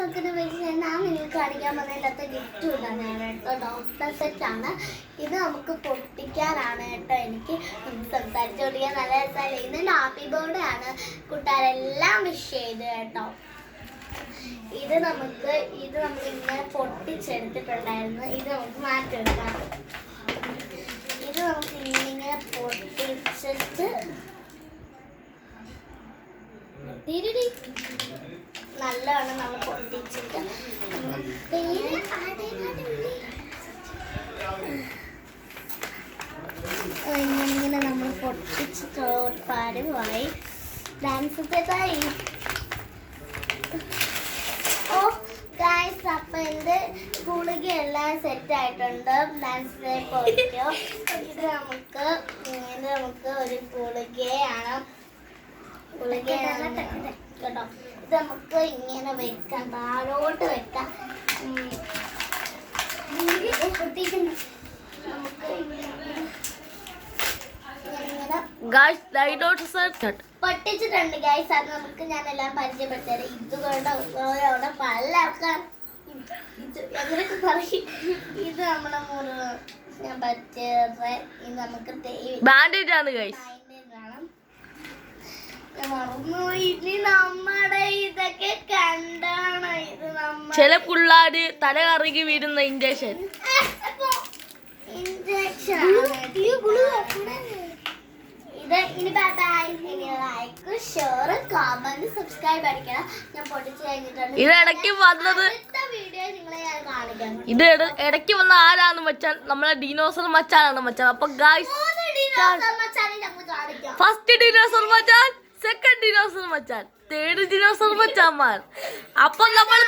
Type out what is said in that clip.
നോക്കുന്ന വെച്ച് ഞാൻ നിങ്ങൾക്ക് കാണിക്കാൻ വന്നതിൻ്റെ ഗിഫ്റ്റ് ഇടാണ് കേട്ടോ. ഡോക്ടർ സെറ്റാണ് ഇത്. നമുക്ക് പൊട്ടിക്കാനാണ് കേട്ടോ. എനിക്ക് സംസാരിച്ചുകൊണ്ടിരിക്കാൻ നല്ല രസമല്ലേ. ഇത് ഹാപ്പി ബർത്ത്ഡേ ആണ്. കൂട്ടുകാരെല്ലാം വിഷ് ചെയ്ത് കേട്ടോ. ഇത് നമ്മൾ ഇങ്ങനെ പൊട്ടിച്ചെടുത്തിട്ടുണ്ടായിരുന്നു. ഇത് നമുക്ക് മാറ്റിയെടുക്കാം. ഇത് നമുക്ക് ഇങ്ങനെ പൊട്ടിച്ചിട്ട് നല്ലവണ്ണം നമ്മൾ പൊട്ടിച്ചിട്ട് ഇങ്ങനെ നമ്മൾ പൊട്ടിച്ചിട്ട് പരുവായി ഡാൻസ് സെറ്റായി. ഓ ഗൈസ്, അപ്പം എൻ്റെ ഗുളികയെല്ലാം സെറ്റായിട്ടുണ്ട്. ഡാൻസ് പോയിട്ടോ. ഇത് നമുക്ക് ഒരു ഗുളികയാണ് കേട്ടോ. ഇത് നമുക്ക് ഇങ്ങനെ വെക്കാം, താഴോട്ട് വെക്കാം. പൊട്ടിച്ചിട്ടുണ്ട് ഗൈസ്. അത് നമുക്ക് ഞാനെല്ലാം പരിചയപ്പെടുത്തരാം. ഇതുകൊണ്ട് അവിടെ പല ആൾക്കാർ എങ്ങനെയൊക്കെ പറയും. ഇത് നമ്മുടെ മുറിവ് ഞാൻ പറ്റിയത്. ഇത് നമുക്ക് ബാൻഡേജ് ആണ് ഗൈസ്. ഇനി നമ്മുടെ ഇതൊക്കെ കണ്ടാണ്. ഇത് ചില പിള്ളേര് തല കറങ്ങി വീഴുന്ന ഇഞ്ചക്ഷൻ. ഇത് ഇനി ബൈ ബൈ. ഇനി ലൈക്ക്, ഷെയർ, കമന്റ്, സബ്സ്ക്രൈബ് അടിക്കണം. ഞാൻ പൊട്ടിച്ച് കഴിഞ്ഞിട്ടുണ്ട്. ഇത് ഇടയ്ക്ക് വന്നത് വീഡിയോ നിങ്ങളെ ഞാൻ കാണിക്കാം. ഇത് ഇടയ്ക്ക് വന്ന ആരാന്ന് വെച്ചാൽ നമ്മളെ ഡിനോസർ മച്ചാനാണ് മച്ചാൻ. അപ്പൊ ഗൈസ്, ഫസ്റ്റ് ഡിനോസർ മച്ചാൻ, സെക്കൻഡ് ഡിനോസർ മച്ചാൻ, തേർഡ് ഡിനോസർ മച്ചാന്മാർ. അപ്പൊ നമ്മൾ